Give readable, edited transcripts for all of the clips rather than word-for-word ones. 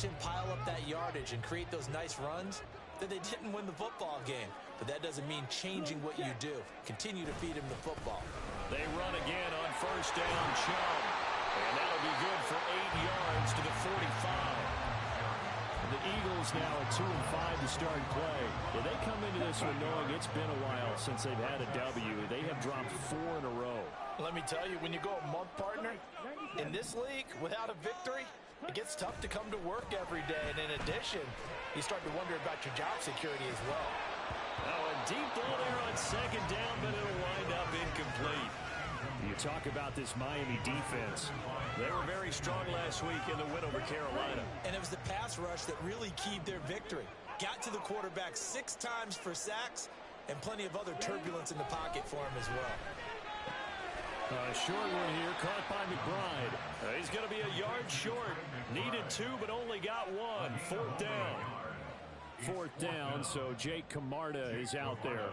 efficient, pile up that yardage, and create those nice runs, then they didn't win the football game. But that doesn't mean changing what you do. Continue to feed him the football. They run again on first down, Chubb. And that'll be good for 8 yards to the 45. The Eagles now at 2-5 to start play. Yeah, they come into this one knowing it's been a while since they've had a W. They have dropped 4 in a row. Let me tell you, when you go a month, partner, in this league without a victory, it gets tough to come to work every day. And in addition, you start to wonder about your job security as well. Oh, a deep ball there on second down, but it'll wind up incomplete. You talk about this Miami defense. They were very strong last week in the win over Carolina. And it was the pass rush that really keyed their victory. Got to the quarterback 6 times for sacks and plenty of other turbulence in the pocket for him as well. A short one here, caught by McBride. He's going to be a yard short. Needed 2, but only got 1. 4th down. 4th down, so Jake Camarda is out there.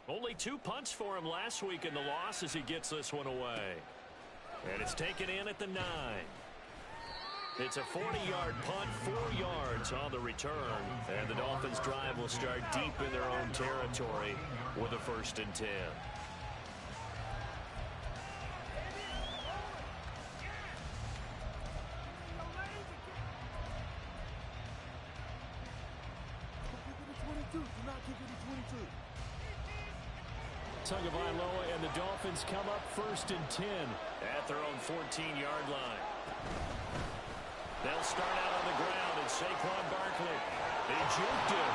Only 2 punts for him last week in the loss as he gets this one away. And it's taken in at the 9. It's a 40-yard punt, 4 yards on the return. And the Dolphins' drive will start deep in their own territory with a 1st and 10. Tagovailoa and the Dolphins come up 1st and 10 at their own 14-yard line. They'll start out on the ground, and Saquon Barkley, he juked it,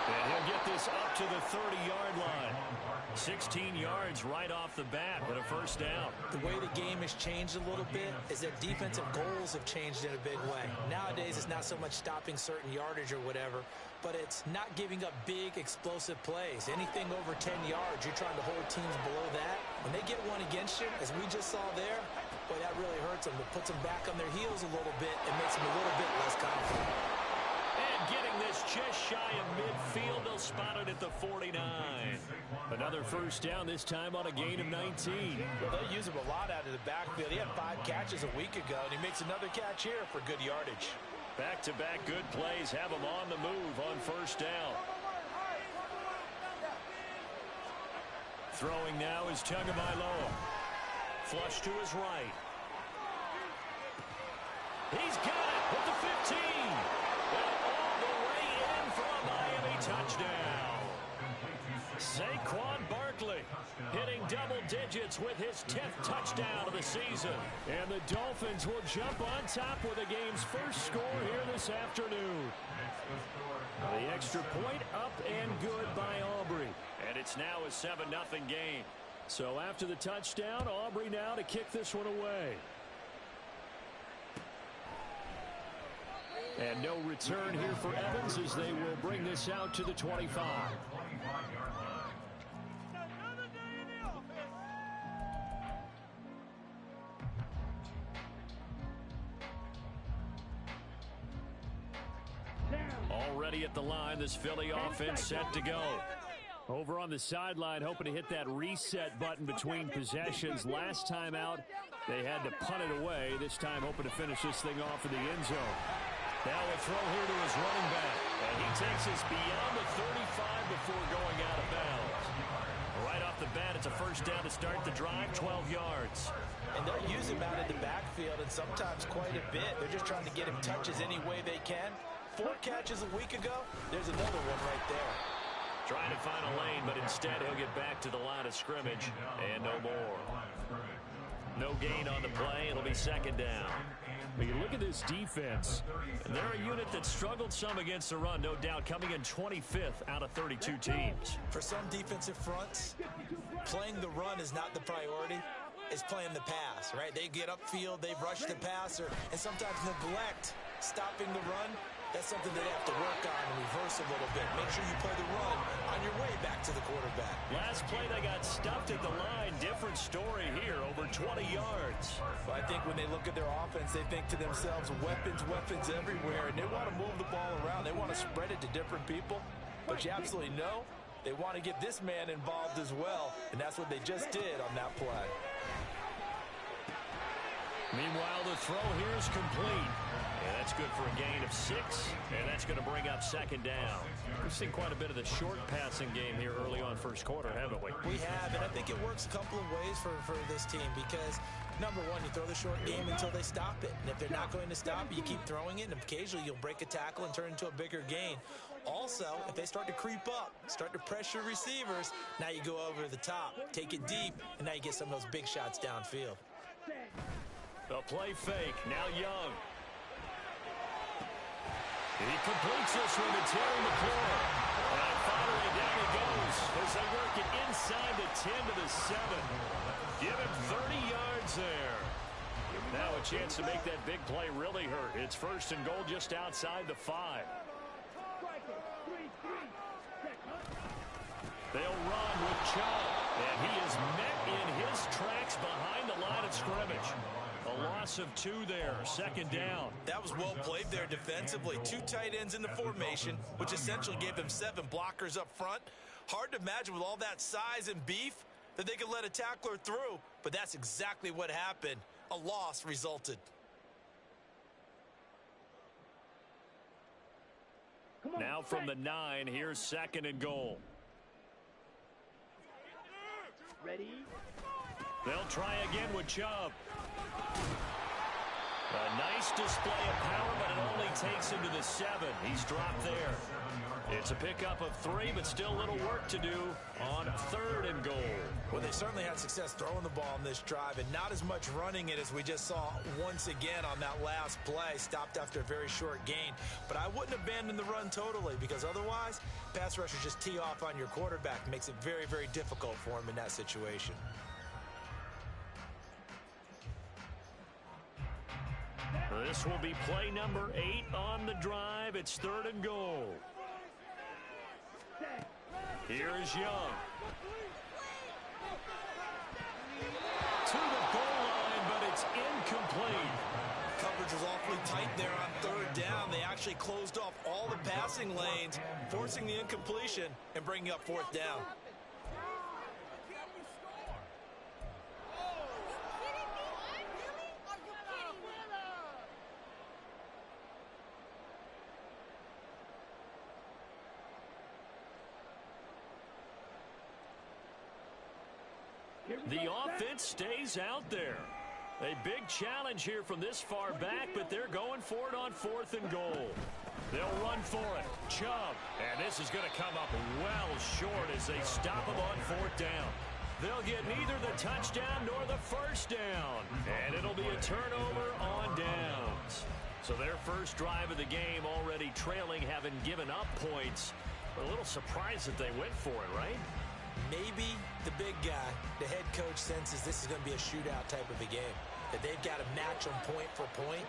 and he'll get this up to the 30-yard line. 16 yards right off the bat, but a 1st down. The way the game has changed a little bit is that defensive goals have changed in a big way. Nowadays, it's not so much stopping certain yardage or whatever, but it's not giving up big, explosive plays. Anything over 10 yards, you're trying to hold teams below that. When they get one against you, as we just saw there, boy, that really hurts them. It puts them back on their heels a little bit and makes them a little bit less confident. And getting this just shy of midfield, they'll spot it at the 49. Another 1st down, this time on a gain of 19. Well, they'll use him a lot out of the backfield. He had 5 catches a week ago, and he makes another catch here for good yardage. Back-to-back good plays have him on the move on 1st down. Throwing now is Tagovailoa. Flush to his right. He's got it with the 15. And all the way in for a Miami touchdown. Saquon Barkley hitting double digits with his 10th touchdown of the season. And the Dolphins will jump on top with the game's first score here this afternoon. The extra point up and good by Aubrey. And it's now a 7-0 game. So after the touchdown, Aubrey now to kick this one away. And no return here for Evans as they will bring this out to the 25. Already at the line, this Philly offense set to go. Over on the sideline, hoping to hit that reset button between possessions. Last time out, they had to punt it away. This time, hoping to finish this thing off in the end zone. Now a throw here to his running back. And he takes us beyond the 35 before going out of bounds. Right off the bat, it's a 1st down to start the drive, 12 yards. And they'll use him out in the backfield, and sometimes quite a bit. They're just trying to get him touches any way they can. 4 catches a week ago, there's another one right there. Trying to find a lane, but instead he'll get back to the line of scrimmage, and no more. No gain on the play. It'll be 2nd down. But you look at this defense, and they're a unit that struggled some against the run, no doubt, coming in 25th out of 32 teams. For some defensive fronts, playing the run is not the priority. It's playing the pass, right? They get upfield, they rush the passer, and sometimes neglect stopping the run. That's something they have to work on and reverse a little bit. Make sure you play the run on your way back to the quarterback. Last play, they got stuffed at the line. Different story here, over 20 yards. But I think when they look at their offense, they think to themselves, weapons, weapons everywhere. And they want to move the ball around. They want to spread it to different people. But you absolutely know they want to get this man involved as well. And that's what they just did on that play. throw here is complete. And that's good for a gain of 6, and that's going to bring up second down. We've seen quite a bit of the short passing game here early on first quarter, haven't we? We have, and I think it works a couple of ways for this team because, number one, you throw the short game until they stop it. And if they're not going to stop it, you keep throwing it, and occasionally you'll break a tackle and turn it into a bigger gain. Also, if they start to creep up, start to pressure receivers, now you go over the top, take it deep, and now you get some of those big shots downfield. The play fake, now Young. He completes this one to Terry McLaurin. And finally down he goes as they work it inside the 10 to the 7. Give him 30 yards there. Now a chance to make that big play really hurt. It's first and goal just outside the 5. They'll run with Chubb. And he is met in his tracks behind the line of scrimmage. A loss of 2 there, second down. That was well played there defensively. 2 tight ends in the formation, which essentially gave them 7 blockers up front. Hard to imagine with all that size and beef that they could let a tackler through, but that's exactly what happened. A loss resulted. Now from the 9, here's second and goal. Ready? They'll try again with Chubb. A nice display of power, but it only takes him to the 7. He's dropped there. It's a pickup of 3, but still a little work to do on third and goal. Well, they certainly had success throwing the ball in this drive, and not as much running it as we just saw once again on that last play. Stopped after a very short gain. But I wouldn't abandon the run totally, because otherwise, pass rushers just tee off on your quarterback. Makes it very, very difficult for him in that situation. This will be play number 8 on the drive. It's third and goal. Here is Young. To the goal line, but it's incomplete. Coverage was awfully tight there on third down. They actually closed off all the passing lanes, forcing the incompletion and bringing up fourth down. The offense stays out there. A big challenge here from this far back, but they're going for it on fourth and goal. They'll run for it. Chubb. And this is going to come up well short as they stop him on fourth down. They'll get neither the touchdown nor the first down. And it'll be a turnover on downs. So their first drive of the game already trailing, having given up points. A little surprised that they went for it, right? Maybe the big guy, the head coach, senses this is going to be a shootout type of a game. That they've got to match them point for point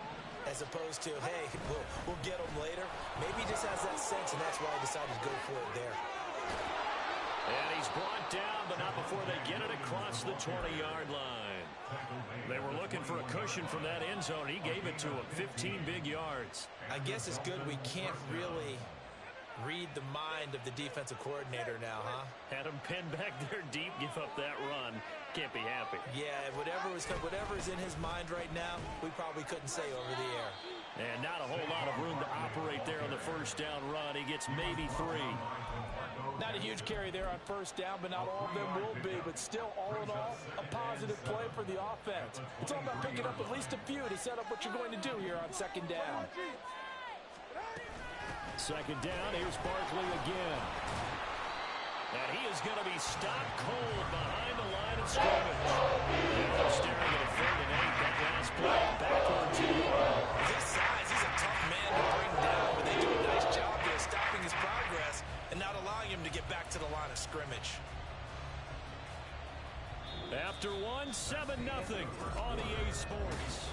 as opposed to, hey, we'll get them later. Maybe he just has that sense, and that's why he decided to go for it there. And he's brought down, but not before they get it across the 20-yard line. They were looking for a cushion from that end zone. He gave it to him, 15 big yards. I guess it's good we can't really read the mind of the defensive coordinator now, huh? Had him pinned back there deep, give up that run. Can't be happy. Yeah, whatever's in his mind right now, we probably couldn't say over the air. And not a whole lot of room to operate there on the first down run. He gets maybe 3. Not a huge carry there on first down, but not all of them will be. But still, all in all, a positive play for the offense. It's all about picking up at least a few to set up what you're going to do here on second down. Second down, here's Barkley again. And he is going to be stopped cold behind the line of scrimmage. Now staring at a 3rd and 8. That last play backwards. His size, he's a tough man to bring down, but they do a nice job there stopping his progress and not allowing him to get back to the line of scrimmage. After one, 7-0 on EA Sports.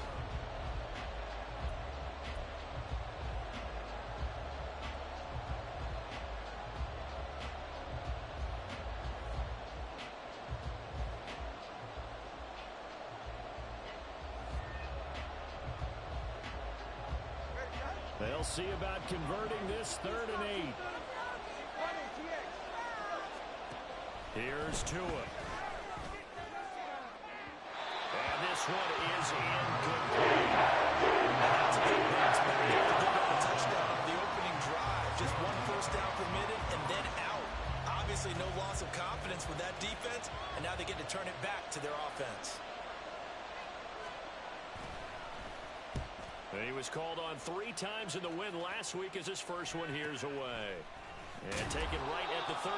They'll see about converting this 3rd and 8. Here's Tua. And this one is incomplete. first down permitted and then out. Obviously no loss of confidence with that defense, and now they get to turn it back to their offense. He was called on 3 times in the win last week as his first one here's away. And taken right at the 35.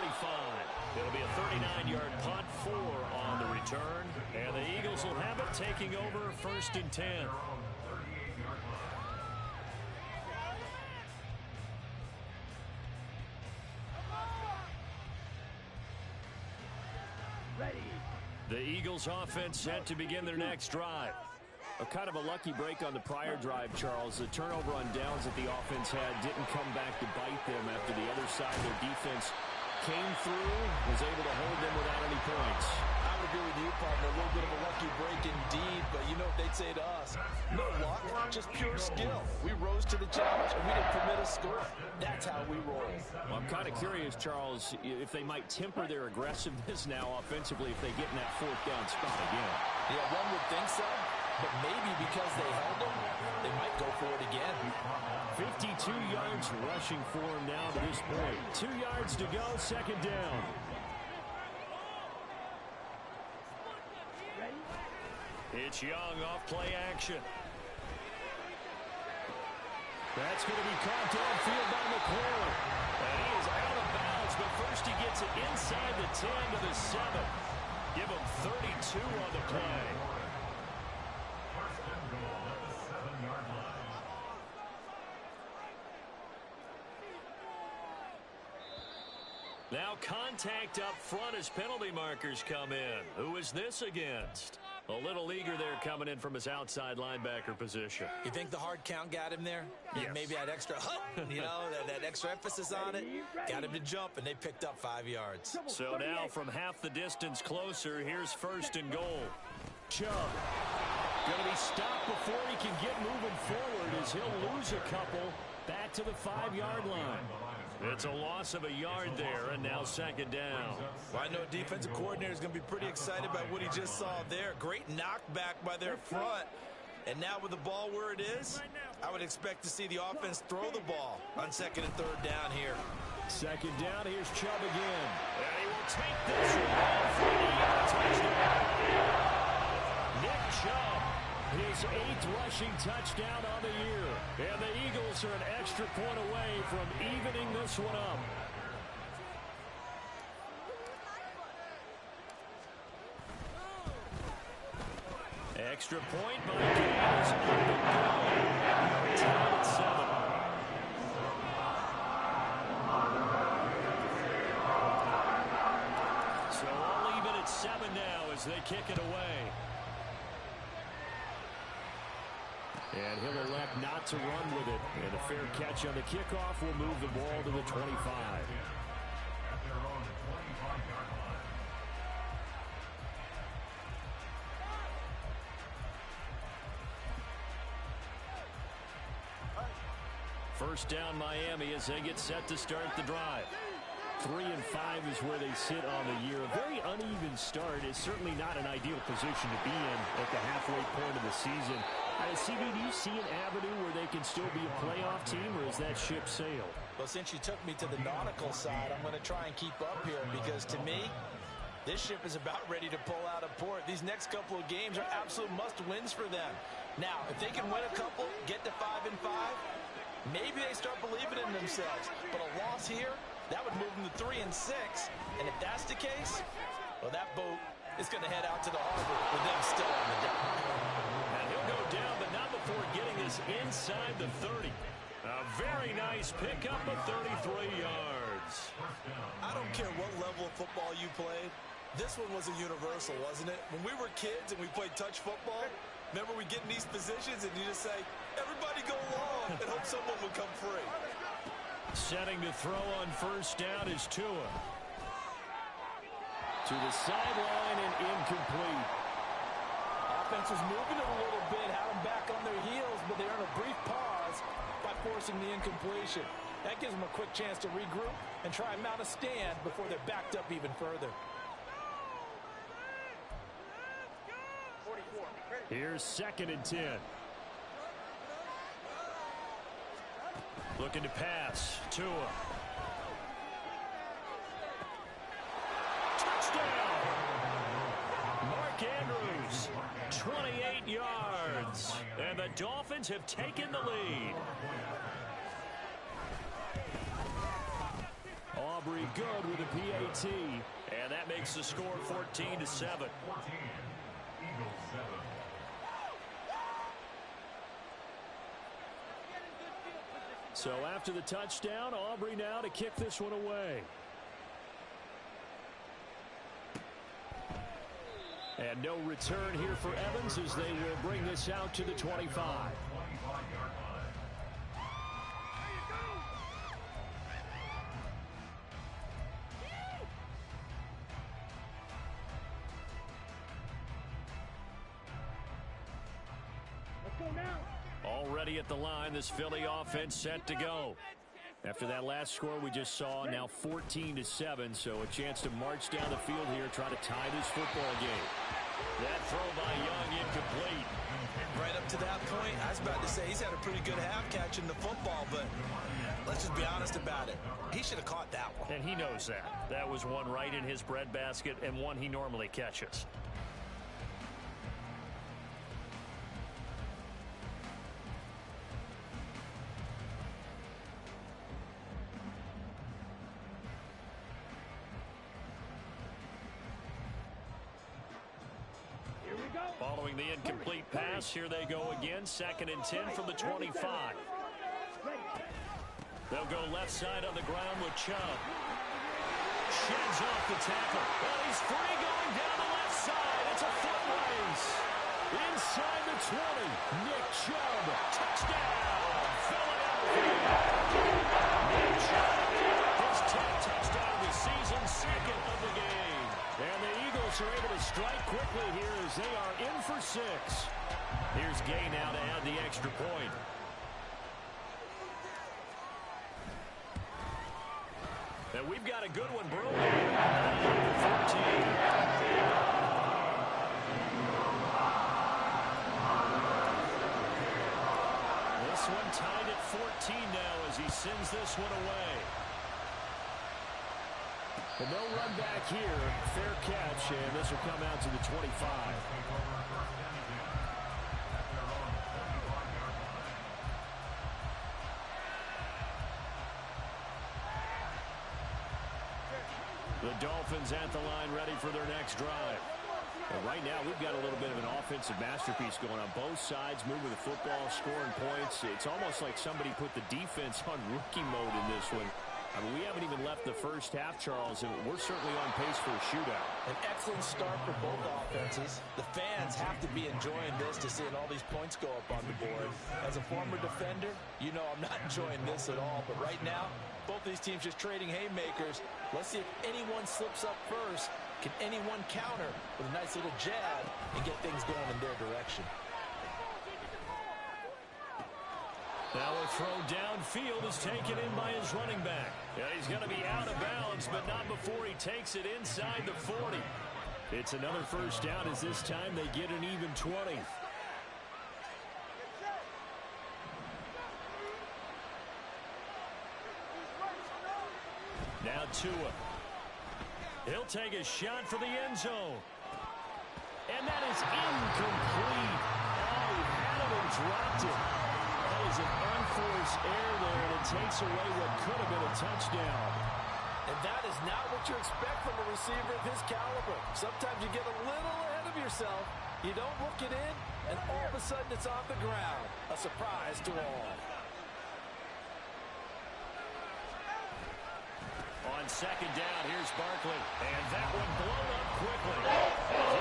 It'll be a 39-yard punt, 4 on the return. And the Eagles will have it, taking over 1st and 10. The Eagles offense set to begin their next drive. A kind of a lucky break on the prior drive, Charles. The turnover on downs that the offense had didn't come back to bite them after the other side of their defense came through, was able to hold them without any points. I would agree with you, partner. A little bit of a lucky break indeed, but you know what they'd say to us. No luck, just pure skill. We rose to the challenge, and we didn't permit a score. That's how we roll. Well, I'm kind of curious, Charles, if they might temper their aggressiveness now offensively if they get in that 4th down spot again. Yeah, one would think so. But maybe because they held him, they might go for it again. 52 yards rushing for him now to this point. 2 yards to go, 2nd down. It's Young off play action. That's going to be caught downfield by McLaurin. And he is out of bounds, but first he gets it inside the 10 to the 7. Give him 32 on the play. Now contact up front as penalty markers come in. Who is this against? A little eager there coming in from his outside linebacker position. You think the hard count got him there? Yes. Maybe that extra that extra emphasis on it got him to jump, and they picked up 5 yards. So now from half the distance closer, here's 1st and goal. Chubb going to be stopped before he can get moving forward as he'll lose a couple back to the 5-yard line. It's a loss of a yard there, and now 2nd down. Well, I know defensive coordinator is going to be pretty excited about what he just saw there. Great knockback by their front. And now with the ball where it is, I would expect to see the offense throw the ball on 2nd and 3rd down here. 2nd down, here's Chubb again. And he will take this one for the touchdown. Nick Chubb, his 8th rushing touchdown on the year. And the Eagles are an extra point away from evening this one up. Extra point by Gaines. Tied at 7. So all even at 7 now as they kick it away. And he'll elect not to run with it. And a fair catch on the kickoff will move the ball to the 25. First down Miami as they get set to start the drive. 3 and 5 is where they sit on the year. A very uneven start is certainly not an ideal position to be in at the halfway point of the season. CD, do you see an avenue where they can still be a playoff team, or is that ship sailed? Well, since you took me to the nautical side, I'm going to try and keep up here because to me, this ship is about ready to pull out of port. These next couple of games are absolute must-wins for them. Now, if they can win a couple, get to 5 and 5, maybe they start believing in themselves. But a loss here, that would move them to 3 and 6. And if that's the case, well, that boat is going to head out to the harbor with them still on the dock. And he'll go down, but not before getting this inside the 30. A very nice pickup of 33 yards. I don't care what level of football you played. This one was a universal, wasn't it? When we were kids and we played touch football, remember we get in these positions and you just say, everybody go long, and hope someone would come free. Setting to throw on first down is Tua. To the sideline and incomplete. Offense was moving it a little bit, had them back on their heels, but they earned a brief pause by forcing the incompletion. That gives them a quick chance to regroup and try and mount a stand before they're backed up even further. Here's 2nd and 10. Looking to pass. Tua. touchdown. Mark Andrews, 28 yards. And the Dolphins have taken the lead. Aubrey good with a PAT. And that makes the score 14-7. So after the touchdown, Aubrey now to kick this one away. And no return here for Evans as they will bring this out to the 25. Already at the line, this Philly offense set to go. After that last score we just saw, now 14-7, so a chance to march down the field here, try to tie this football game. That throw by Young incomplete. Right up to that point, I was about to say he's had a pretty good half catching the football, but let's just be honest about it. He should have caught that one. And he knows that. That was one right in his breadbasket and one he normally catches. Following the incomplete pass, here they go again. 2nd and 10 from the 25. They'll go left side on the ground with Chubb. Sheds off the tackle. Well, he's free going down the left side. It's a foot race. Inside the 20. Nick Chubb. Touchdown. Philadelphia. Nick Chubb. His 10th touchdown of the season. 2nd of the game. And the Eagles are able to strike quickly here as they are in for 6. Here's Gay now to add the extra point. And we've got a good one brewing. 14. This one tied at 14 now as he sends this one away. And no run back here. Fair catch, and this will come out to the 25. The Dolphins at the line ready for their next drive. And right now we've got a little bit of an offensive masterpiece going on both sides, moving the football, scoring points. It's almost like somebody put the defense on rookie mode in this one. I mean, we haven't even left the first half, Charles, and we're certainly on pace for a shootout. An excellent start for both offenses. The fans have to be enjoying this to seeing all these points go up on the board. As a former defender, you know I'm not enjoying this at all. But right now, both these teams just trading haymakers. Let's see if anyone slips up first. Can anyone counter with a nice little jab and get things going in their direction? Now a throw downfield is taken in by his running back. Yeah, he's going to be out of bounds, but not before he takes it inside the 40. It's another first down as this time they get an even 20. Now Tua. He'll take a shot for the end zone. And that is incomplete. Oh, he had it and dropped it. That is an unforced error there, and it takes away what could have been a touchdown. And that is not what you expect from a receiver of his caliber. Sometimes you get a little ahead of yourself. You don't look it in, and all of a sudden it's on the ground. A surprise to all. On 2nd down, here's Barkley. And that one blown up quickly.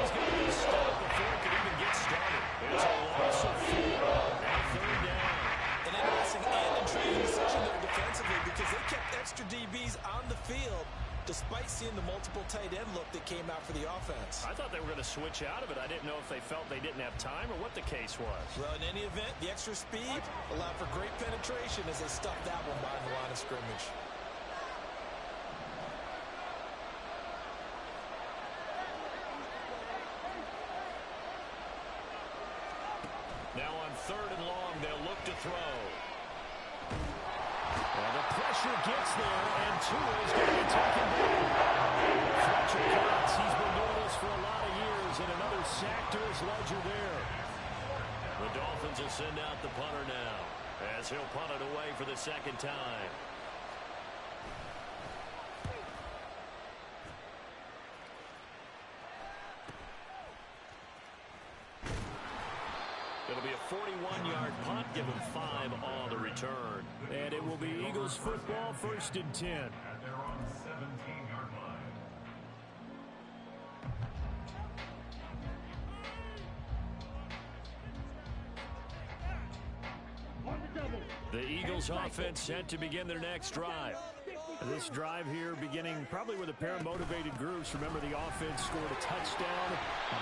He's going to be stopped before it can even get started. It's a loss of 4. And 3rd down. An interesting and intriguing decision there defensively because they kept extra DBs on the field despite seeing the multiple tight end look that came out for the offense. I thought they were going to switch out of it. I didn't know if they felt they didn't have time or what the case was. Well, in any event, the extra speed allowed for great penetration as they stuffed that one behind the line of scrimmage. Now on 3rd and long, they'll look to throw. Well, the pressure gets there, and Tua's going to be taken down. Fletcher Cox, he's been doing this for a lot of years, and another sack to his ledger there. The Dolphins will send out the punter now, as he'll punt it away for the second time. It'll be a 41-yard punt, give him 5 on the return. And it will be Eagles football, 1st and 10. At their own 17-yard line. The Eagles offense set to begin their next drive. This drive here beginning probably with a pair of motivated groups. Remember, the offense scored a touchdown.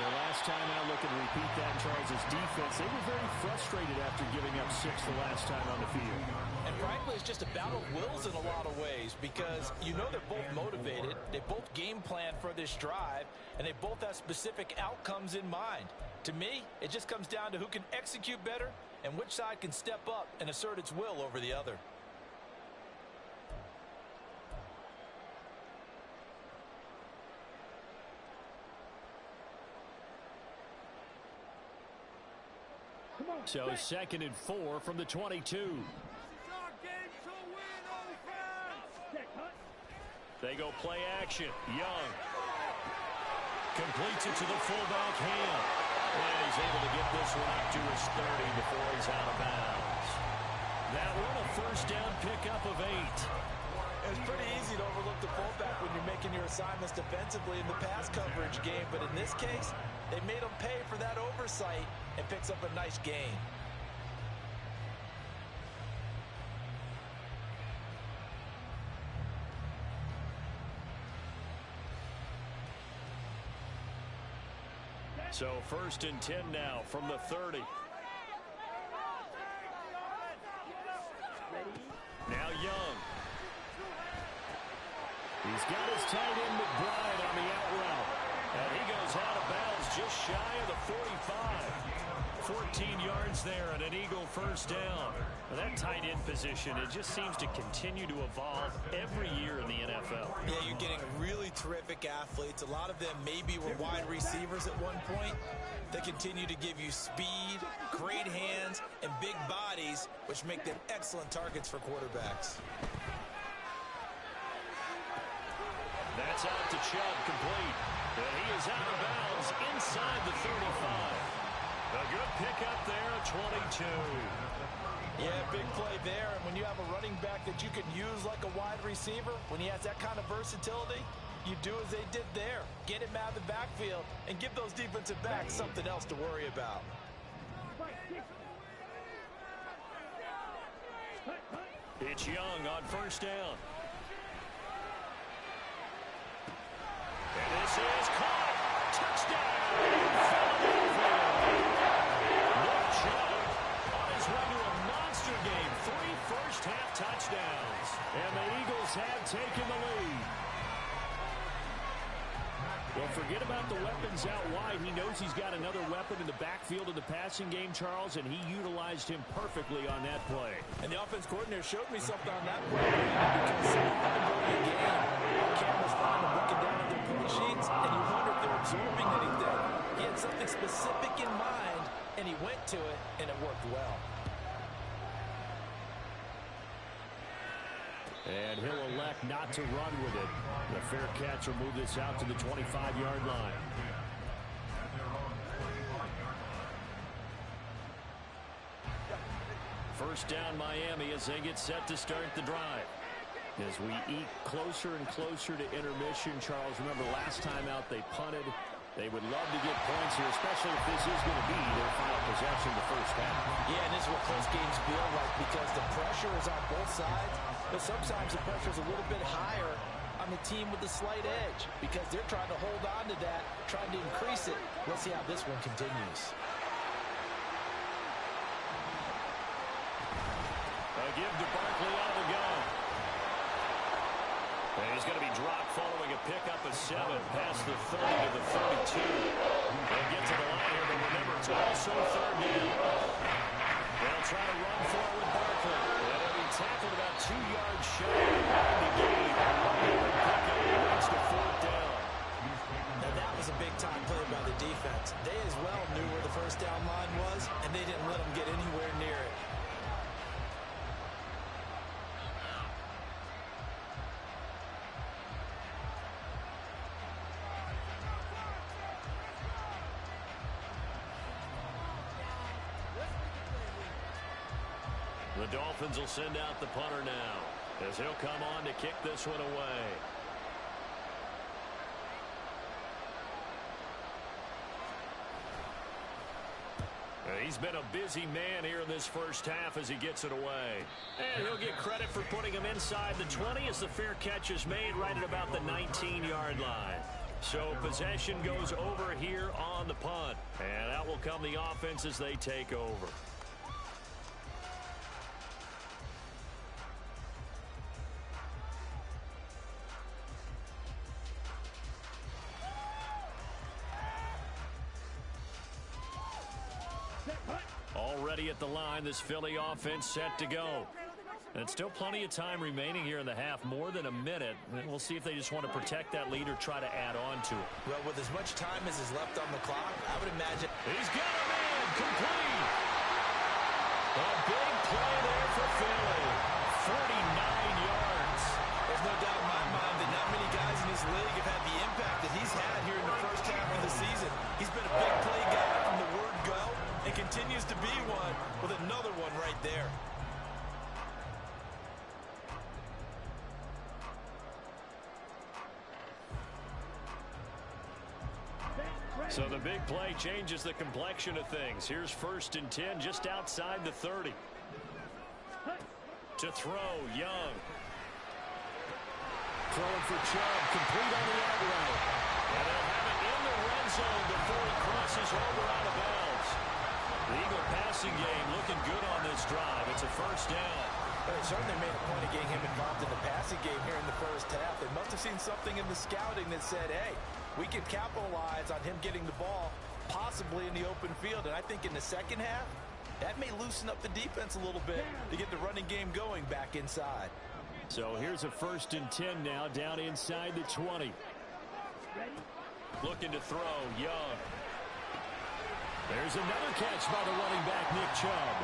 The last time out, looking to repeat that, Charles' defense, they were very frustrated after giving up 6 the last time on the field. And frankly, it's just a battle of wills in a lot of ways because you know they're both motivated. They both game plan for this drive, and they both have specific outcomes in mind. To me, it just comes down to who can execute better and which side can step up and assert its will over the other. So 2nd and 4 from the 22. They go play action. Young completes it to the fullback hand. And he's able to get this one up to his 30 before he's out of bounds. That one a 1st down pickup of 8. It's pretty easy to overlook the fullback when you're making your assignments defensively in the pass coverage game. But in this case, they made him pay for that oversight and picks up a nice gain. So 1st and 10 now from the 30. Now Young. He's got his tight end McBride on the out route. And he goes out of bounds just shy of the 45. 14 yards there and an Eagle 1st down. Well, that tight end position, it just seems to continue to evolve every year in the NFL. Yeah, you're getting really terrific athletes. A lot of them maybe were wide receivers at one point. They continue to give you speed, great hands, and big bodies, which make them excellent targets for quarterbacks. That's out to Chubb, complete. And he is out of bounds inside the 35. A good pickup there, 22. Yeah, big play there. And when you have a running back that you can use like a wide receiver, when he has that kind of versatility, you do as they did there. Get him out of the backfield and give those defensive backs something else to worry about. It's Young on 1st down. And this is caught. Touchdown. Nick Chubb on his way to a monster game. 3 first-half touchdowns. And the Eagles have taken the lead. Well, forget about the weapons out wide. He knows he's got another weapon in the backfield of the passing game, Charles, and he utilized him perfectly on that play. And the offense coordinator showed me something on that play because during the game, cameras find them looking down at their play sheets, and you wonder if they're absorbing anything. He had something specific in mind, and he went to it, and it worked well. And he'll elect not to run with it. The fair catch will move this out to the 25-yard line. First down Miami as they get set to start the drive. As we eke closer and closer to intermission, Charles, remember last time out they punted. They would love to get points here, especially if this is going to be their final possession the first half. Yeah, and this is what close games feel like because the pressure is on both sides, but sometimes the pressure is a little bit higher on the team with the slight edge because they're trying to hold on to that, trying to increase it. Let's see how this one continues. A give to Barkley on the go. And he's going to be dropped following a pickup of 7 past the 30 to the 32. They'll get to the line here, but remember, it's also 3rd down. They'll try to run forward with Barkley. And it'll be tackled about 2 yards shy of the game. Leads to 4th down. Now that was a big-time play by the defense. They as well knew where the first down line was, and they didn't let them get anywhere near it. The Dolphins will send out the punter now, as he'll come on to kick this one away. He's been a busy man here in this first half as he gets it away. And he'll get credit for putting him inside the 20 as the fair catch is made right at about the 19-yard line. So possession goes over here on the punt. And out will come the offense as they take over. Already at the line, this Philly offense set to go. And still plenty of time remaining here in the half, more than a minute. And we'll see if they just want to protect that lead or try to add on to it. Well, with as much time as is left on the clock, I would imagine. He's got a man complete. A big play there for Philly. 49 yards. There's no doubt in my mind that not many guys in this league have had the impact that he's had here in the first half of the season. He's been a big play guy from the word go and continues to be one with another one right there. So the big play changes the complexion of things. Here's 1st and 10 just outside the 30. To throw, Young. Throwing for Chubb, complete on the out route. And they'll have it in the red zone before he crosses over out of bounds. The Eagle passing game looking good on this drive. It's a 1st down. They certainly made a point of getting him involved in the passing game here in the first half. They must have seen something in the scouting that said, hey, we can capitalize on him getting the ball possibly in the open field. And I think in the second half, that may loosen up the defense a little bit to get the running game going back inside. So here's a 1st and 10 now down inside the 20. Looking to throw, Young. There's another catch by the running back, Nick Chubb.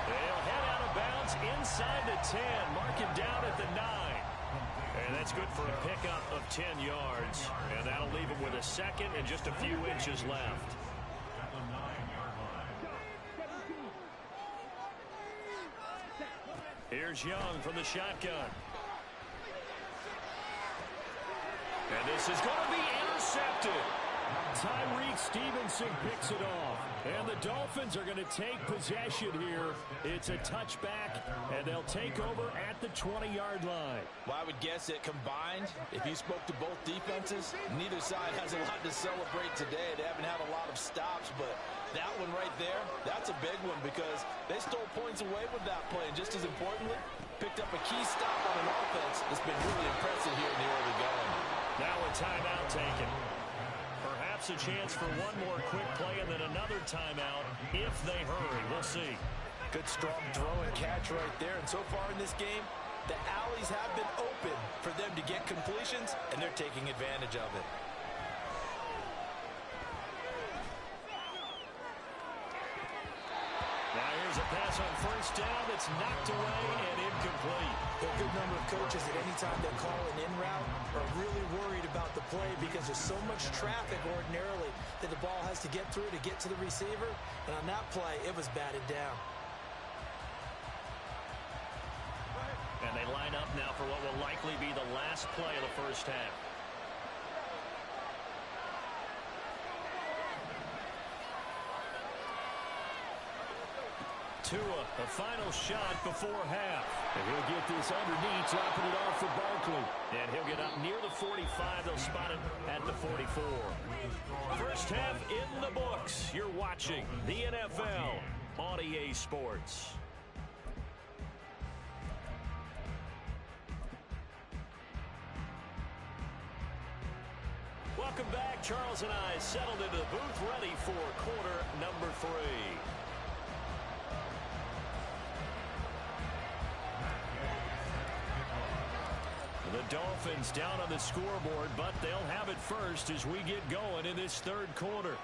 They'll head out of bounds inside the 10. Mark him down at the 9. And that's good for a pickup of 10 yards. And that'll leave him with a second and just a few inches left. Here's Young from the shotgun. And this is going to be intercepted. Tyreek Stevenson picks it off. And the Dolphins are going to take possession here. It's a touchback, and they'll take over at the 20-yard line. Well, I would guess that combined, if you spoke to both defenses, neither side has a lot to celebrate today. They haven't had a lot of stops, but that one right there, that's a big one because they stole points away with that play. And just as importantly, picked up a key stop on an offense that's been really impressive here in the early going. Now a timeout taken. Perhaps a chance for one more quick play and then another timeout if they hurry. We'll see. Good strong throw and catch right there. And so far in this game, the alleys have been open for them to get completions, and they're taking advantage of it. Now here's a pass on 1st down that's knocked away and incomplete. A good number of coaches at any time they call an in route are really worried about the play because there's so much traffic ordinarily that the ball has to get through to get to the receiver. And on that play, it was batted down. And they line up now for what will likely be the last play of the first half. Tua, a final shot before half. And he'll get this underneath, dropping it off for Barkley. And he'll get up near the 45. They'll spot it at the 44. First half in the books. You're watching the NFL on EA Sports. Welcome back. Charles and I settled into the booth ready for quarter number 3. Dolphins down on the scoreboard, but they'll have it first as we get going in this third quarter.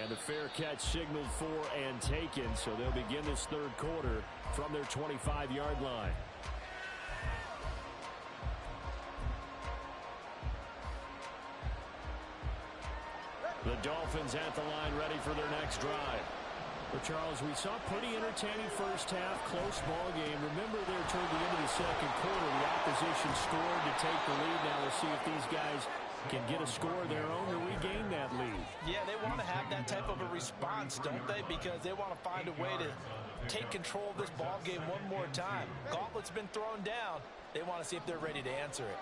And the fair catch signaled for and taken, so they'll begin this third quarter from their 25-yard line. The Dolphins at the line ready for their next drive. But Charles, we saw pretty entertaining first half, close ball game. Remember there toward the end of the second quarter, the opposition scored to take the lead. Now we'll see if these guys can get a score of their own to regain that lead. Yeah, they want to have that type of a response, don't they? Because they want to find a way to take control of this ball game one more time. Gauntlet's been thrown down. They want to see if they're ready to answer it.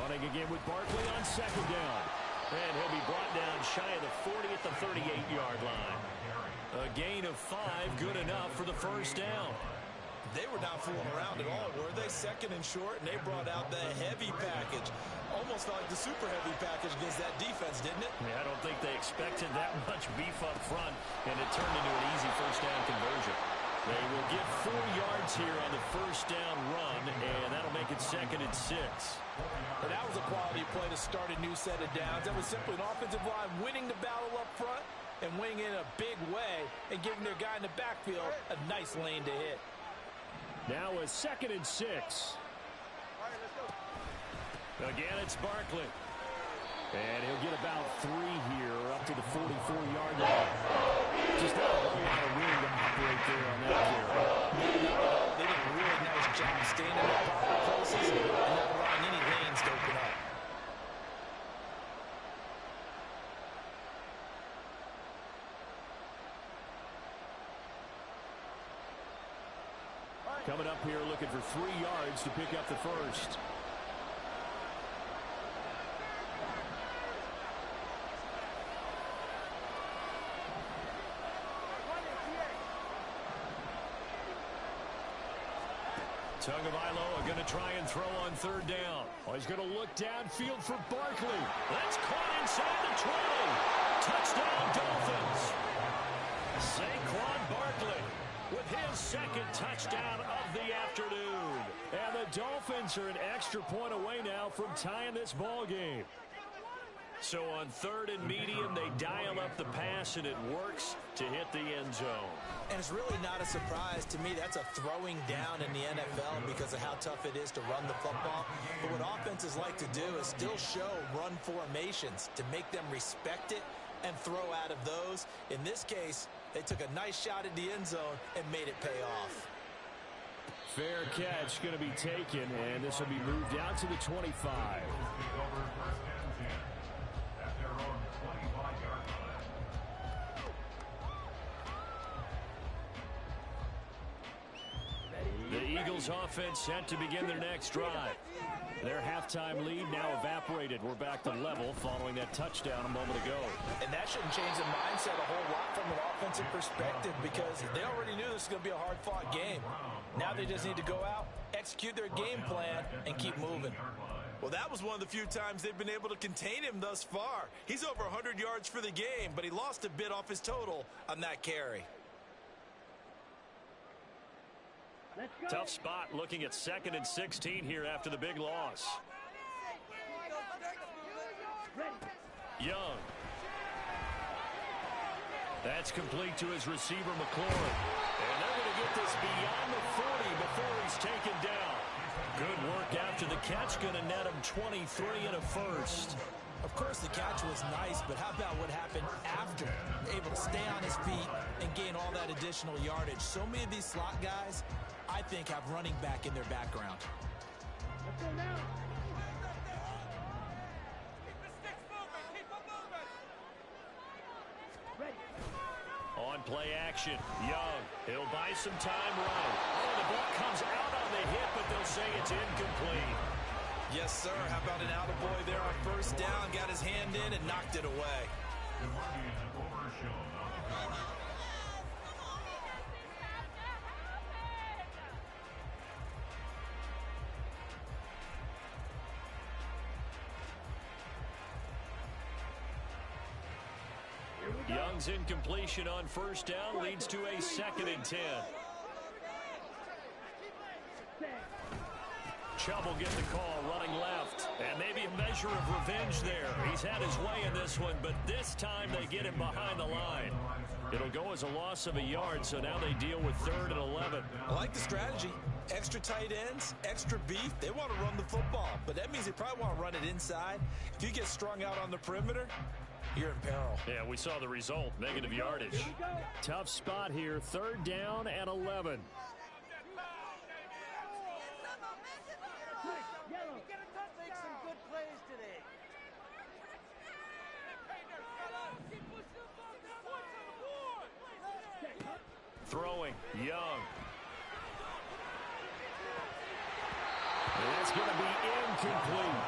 Running again with Barkley on second down. And he'll be brought down shy of the 40 at the 38-yard line. A gain of 5, good enough for the first down. They were not fooling around at all, were they? Second and short, and they brought out the heavy package. Almost like the super heavy package against that defense, didn't it? Yeah, I don't think they expected that much beef up front, and it turned into an easy first down conversion. They will get 4 yards here on the first down run, and that'll make it 2nd and 6. And that was a quality play to start a new set of downs. That was simply an offensive line winning the battle up front and winning in a big way and giving their guy in the backfield a nice lane to hit. Now a 2nd and 6. Again, it's Barkley. And he'll get about 3 here up to the 44-yard line. Just not a whole lot of room to operate there on that carry. They did a really nice job staying in their proper places and not allowing any lanes to open up. Coming up here looking for 3 yards to pick up the first. Tagovailoa going to try and throw on third down. Oh, he's going to look downfield for Barkley. That's caught inside the 20. Touchdown, Dolphins. Saquon Barkley with his second touchdown of the afternoon. And the Dolphins are an extra point away now from tying this ball game. So on third and medium, they dial up the pass, and it works to hit the end zone. And it's really not a surprise to me. That's a throwing down in the NFL because of how tough it is to run the football. But what offenses like to do is still show run formations to make them respect it and throw out of those. In this case, they took a nice shot at the end zone and made it pay off. Fair catch going to be taken, and this will be moved out to the 25. The Eagles offense set to begin their next drive. Their halftime lead now evaporated. We're back to level following that touchdown a moment ago. And that shouldn't change the mindset a whole lot from an offensive perspective because they already knew this was going to be a hard-fought game. Now they just need to go out, execute their game plan, and keep moving. Well, that was one of the few times they've been able to contain him thus far. He's over 100 yards for the game, but he lost a bit off his total on that carry. Tough spot looking at 2nd and 16 here after the big loss. Young. That's complete to his receiver, McLaurin. And they're going to get this beyond the 40 before he's taken down. Good work after the catch, going to net him 23 and a first. Of course, the catch was nice, but how about what happened after? Able to stay on his feet and gain all that additional yardage. So many of these slot guys, I think, have running back in their background. Let's go now. On play action, Young. He'll buy some time right. Oh, the ball comes out on the hit, but they'll say it's incomplete. Yes, sir. How about an attaboy there on first down? Got his hand in and knocked it away. Young's incompletion on first down leads to a 2nd and 10. Chubb will get the call running left. And maybe a measure of revenge there. He's had his way in this one, but this time they get him behind the line. It'll go as a loss of a yard, so now they deal with 3rd and 11. I like the strategy. Extra tight ends, extra beef. They want to run the football, but that means they probably want to run it inside. If you get strung out on the perimeter, you're in peril. Yeah, we saw the result, negative yardage. Tough spot here, 3rd down and 11. Throwing, Young. And that's going to be incomplete.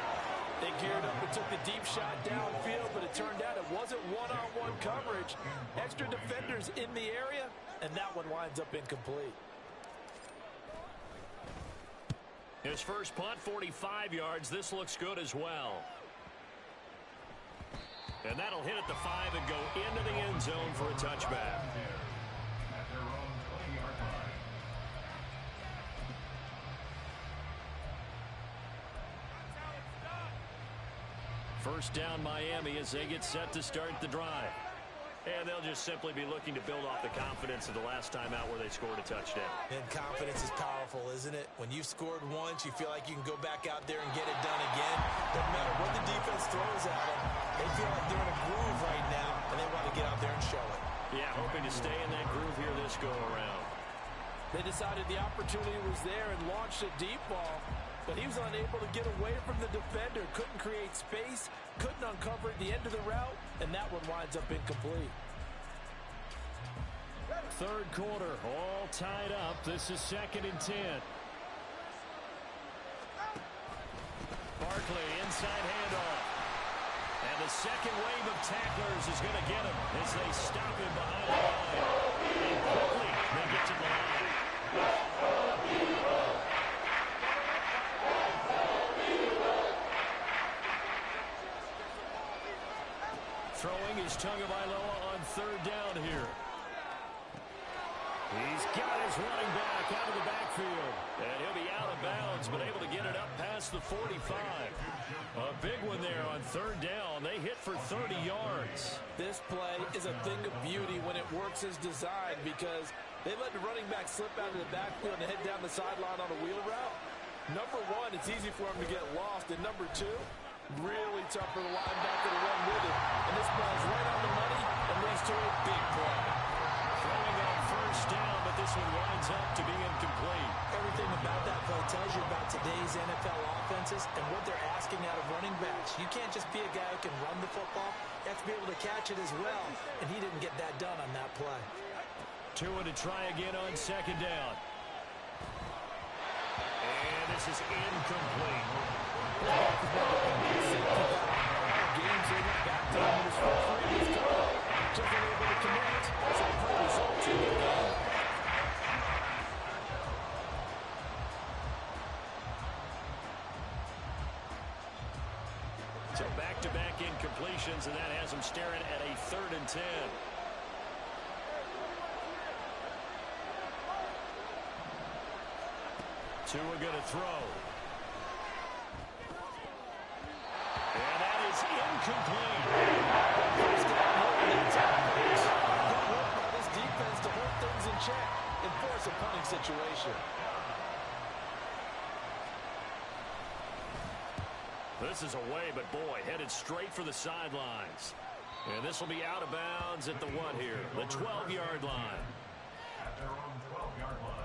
They geared up and took the deep shot downfield, but it turned out it wasn't one-on-one coverage. Extra defenders in the area, and that one winds up incomplete. His first punt, 45 yards. This looks good as well. And that'll hit at the 5 and go into the end zone for a touchback. First down Miami as they get set to start the drive. And they'll just simply be looking to build off the confidence of the last time out where they scored a touchdown. And confidence is powerful, isn't it? When you've scored once, you feel like you can go back out there and get it done again. Doesn't matter what the defense throws at them. They feel like they're in a groove right now, and they want to get out there and show it. Yeah, hoping to stay in that groove here this go-around. They decided the opportunity was there and launched a deep ball, but he was unable to get away from the defender. Couldn't create space, couldn't uncover at the end of the route, and that one winds up incomplete. 3rd quarter, all tied up. This is 2nd and 10. Barkley, inside handoff. And the second wave of tacklers is going to get him as they stop him behind the line. And quickly, they get to the line. Throwing is Tagovailoa on 3rd down here. He's got his running back out of the backfield. And he'll be out of bounds, but able to get it up past the 45. A big one there on 3rd down. They hit for 30 yards. This play is a thing of beauty when it works as designed because they let the running back slip out of the backfield and head down the sideline on a wheel route. Number one, it's easy for him to get lost. And number two, really tough for the linebacker to run with it. And this play is right on the money and leads to a big play. Throwing on 1st down, but this one winds up to be incomplete. Everything about that play tells you about today's NFL offenses and what they're asking out of running backs. You can't just be a guy who can run the football. You have to be able to catch it as well, and he didn't get that done on that play. Tua to try again on 2nd down. And this is incomplete. So back-to-back incompletions, and that has them staring at a 3rd and 10. Tua going to throw. And that is incomplete. Good work by this defense to hold things in check and force a punting situation. This is away, but boy, headed straight for the sidelines. And this will be out of bounds at the what here? The 12-yard line. At their own 12-yard line.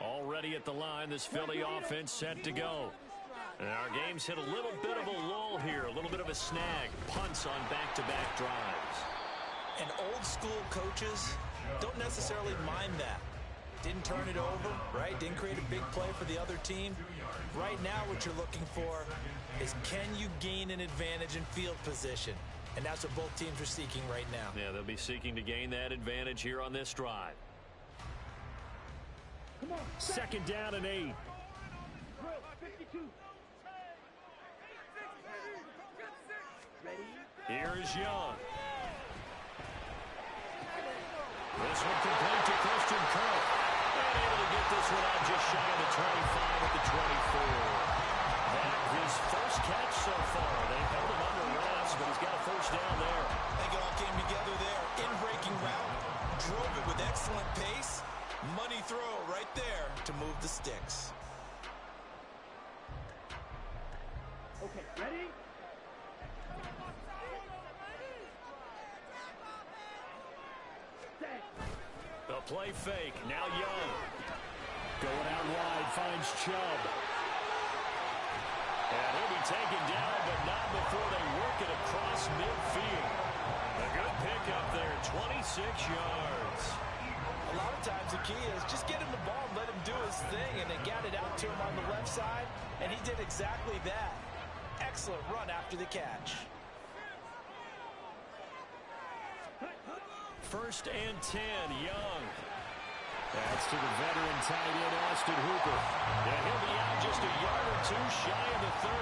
Already at the line, this Philly offense set to go. And our game's hit a little bit of a lull here, a little bit of a snag. Punts on back-to-back drives. And old-school coaches don't necessarily mind that. Didn't turn it over, right? Didn't create a big play for the other team. Right now, what you're looking for is can you gain an advantage in field position? And that's what both teams are seeking right now. Yeah, they'll be seeking to gain that advantage here on this drive. 2nd down and 8. Ready? Here's Young. This one complete to Christian Kirk. And able to get this one out just shy of the 25 at the 24. That his first catch so far. They held him under wraps, but he's got a first down there. I think it all came together there. In-breaking route. Drove it with excellent pace. Money throw right there to move the sticks. Okay, ready? A play fake. Now Young. Going out wide. Finds Chubb. And he'll be taken down, but not before they work it across midfield. A good pickup there. 26 yards. A lot of times the key is just get him the ball and let him do his thing, and they got it out to him on the left side, and he did exactly that. Excellent run after the catch. First and 10, Young. That's to the veteran tight end, Austin Hooper. And he'll be out just a yard or two shy of the 30.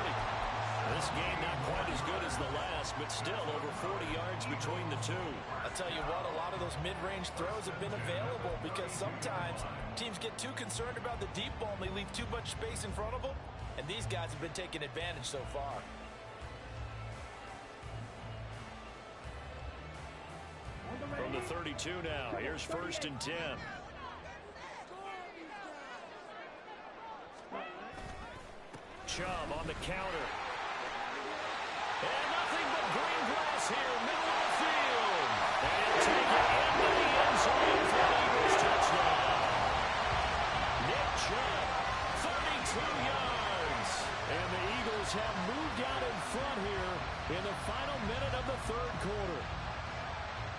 This game not quite as good as the last, but still over 40 yards between the two. I'll tell you what, a lot of those mid-range throws have been available because sometimes teams get too concerned about the deep ball and they leave too much space in front of them, and these guys have been taking advantage so far. From the 32 now, here's first and 10. Chubb on the counter. And nothing but green grass here, middle of the field. And taken into the end zone for an Eagles touchdown. Nick Chubb, 32 yards. And the Eagles have moved out in front here in the final minute of the third quarter.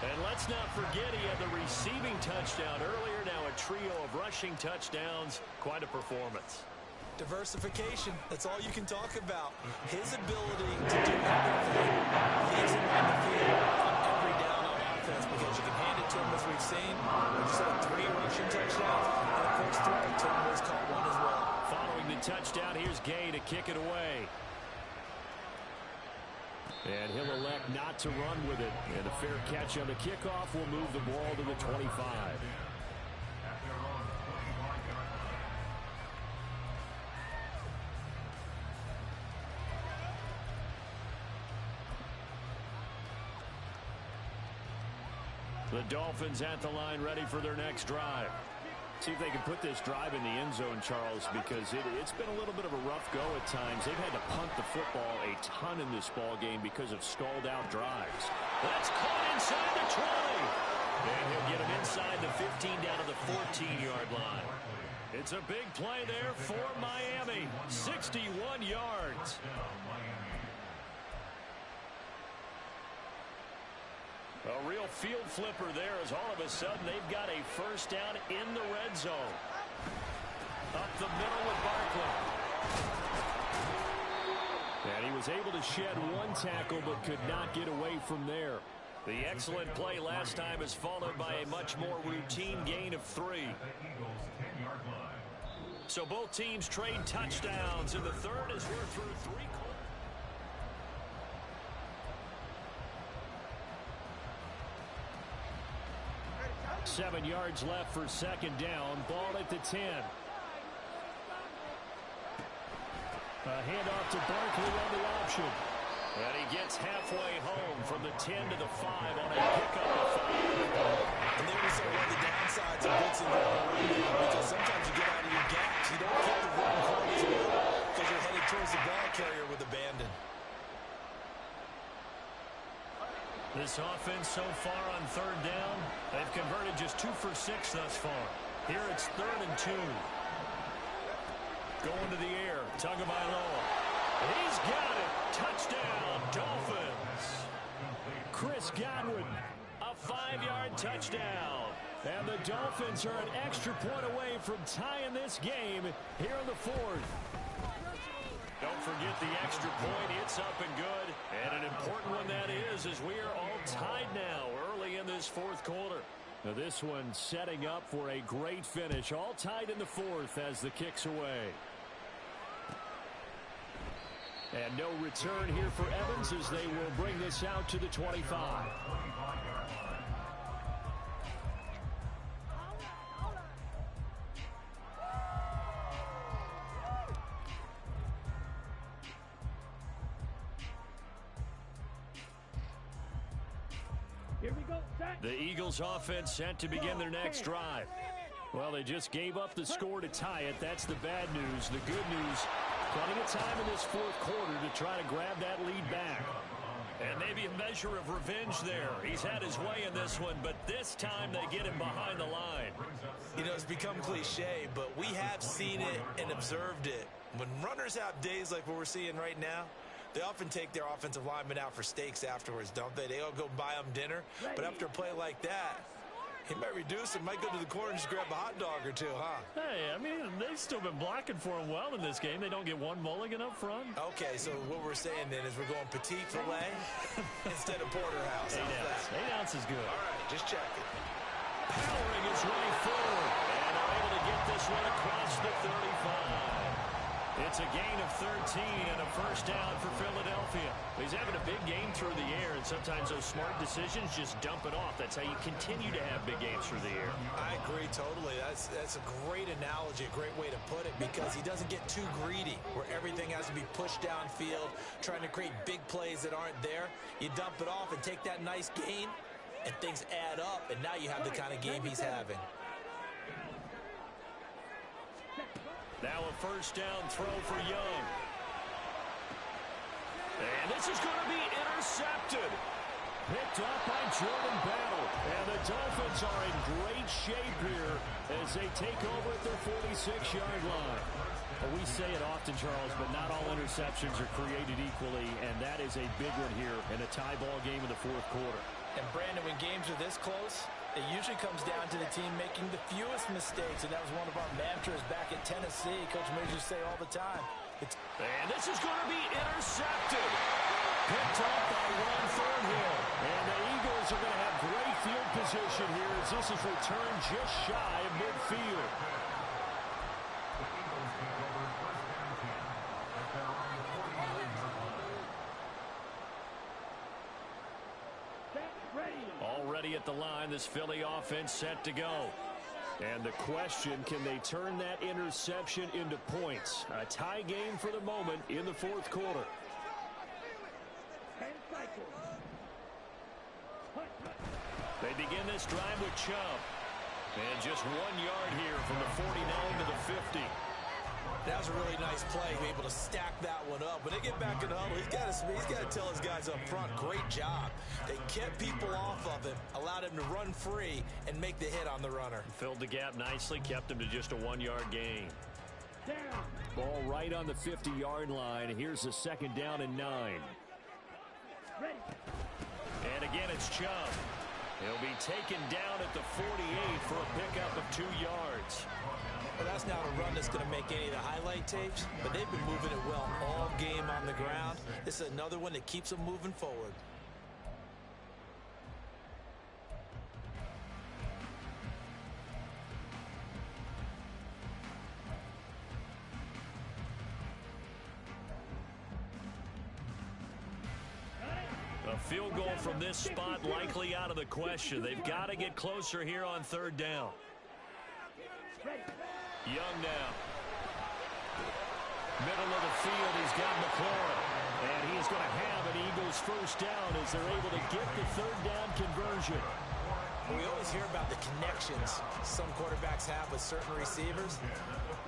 And let's not forget he had the receiving touchdown earlier. Now a trio of rushing touchdowns. Quite a performance. Diversification, that's all you can talk about. His ability to do everything leaves him on the field on every down on offense because you can hand it to him as we've seen. We just had 3 rushing touchdowns, and of course throwing turnovers caught one as well. Following the touchdown, here's Gay to kick it away. And he'll elect not to run with it. And a fair catch on the kickoff will move the ball to the 25. The Dolphins at the line ready for their next drive. See if they can put this drive in the end zone, Charles, because it's been a little bit of a rough go at times. They've had to punt the football a ton in this ball game because of stalled out drives. That's caught inside the 20. And he'll get him inside the 15 down to the 14-yard line. It's a big play there for Miami. 61 yards. A real field flipper there as all of a sudden they've got a first down in the red zone. Up the middle with Barkley. And he was able to shed one tackle but could not get away from there. The excellent play last time is followed by a much more routine gain of 3. So both teams trade touchdowns in the third as we're through 3 quarters. 7 yards left for second down. Ball at the 10. A handoff to Barkley on the option. And he gets halfway home from the 10 to the 5 on a pickup of 5. And there we saw one of the downsides of blitzing the run because sometimes you get out of your gaps. You don't keep the run quite as well because you're headed towards the ball carrier with abandon. This offense so far on third down, they've converted just 2 for 6 thus far. Here it's 3rd and 2. Going to the air, Tagovailoa. He's got it. Touchdown, Dolphins. Chris Godwin, a 5-yard touchdown. And the Dolphins are an extra point away from tying this game here in the 4th. Don't forget the extra point. It's up and good. And an important one that is as we are all tied now early in this 4th quarter. Now this one setting up for a great finish. All tied in the 4th as the kick's away. And no return here for Evans as they will bring this out to the 25. Here we go. Set. The Eagles offense set to begin their next drive. Well, they just gave up the score to tie it. That's the bad news. The good news, plenty of time in this fourth quarter to try to grab that lead back. And maybe a measure of revenge there. He's had his way in this one, but this time they get him behind the line. You know, it's become cliche, but we have seen it and observed it. When runners have days like what we're seeing right now, they often take their offensive linemen out for steaks afterwards, don't they? They all go buy them dinner. But after a play like that, he might reduce it, might go to the corner and just grab a hot dog or two, huh? Hey, I mean, they've still been blocking for him well in this game. They don't get one mulligan up front. Okay, so what we're saying then is we're going petite filet instead of porterhouse. 8 ounce is good. All right, just checking. Powering his way forward. And they're able to get this one across the 35. It's a gain of 13 and a first down for Philadelphia. He's having a big game through the air, and sometimes those smart decisions just dump it off. That's how you continue to have big games through the air. I agree totally. That's a great analogy, a great way to put it, because he doesn't get too greedy where everything has to be pushed downfield, trying to create big plays that aren't there. You dump it off and take that nice gain, and things add up, and now you have the kind of game he's having. Now a first down throw for Young. And this is going to be intercepted. Picked up by Jordan Battle. And the Dolphins are in great shape here as they take over at their 46-yard line. Well, we say it often, Charles, but not all interceptions are created equally, and that is a big one here in a tie ball game in the fourth quarter. And Brandon, when games are this close, it usually comes down to the team making the fewest mistakes, and that was one of our mantras back at Tennessee. Coach Majors say all the time. And this is going to be intercepted. Picked up by Ron Thornhill. And the Eagles are going to have great field position here as this is returned just shy of midfield. Already at the line, this Philly offense set to go. And the question, can they turn that interception into points? A tie game for the moment in the fourth quarter. They begin this drive with Chubb. And just 1 yard here from the 49 to the 50. That was a really nice play, able to stack that one up. When they get back in the huddle, he's got to tell his guys up front, great job. They kept people off of him, allowed him to run free and make the hit on the runner. Filled the gap nicely, kept him to just a 1 yard gain. Ball right on the 50-yard line. Here's a second down and 9. And again, it's Chubb. He'll be taken down at the 48 for a pickup of 2 yards. Well, that's not a run that's going to make any of the highlight tapes, but they've been moving it well all game on the ground. This is another one that keeps them moving forward. A field goal from this spot likely out of the question. They've got to get closer here on third down. Young now. Middle of the field, he's got McLaurin. And he is going to have an Eagles first down as they're able to get the third down conversion. We always hear about the connections some quarterbacks have with certain receivers.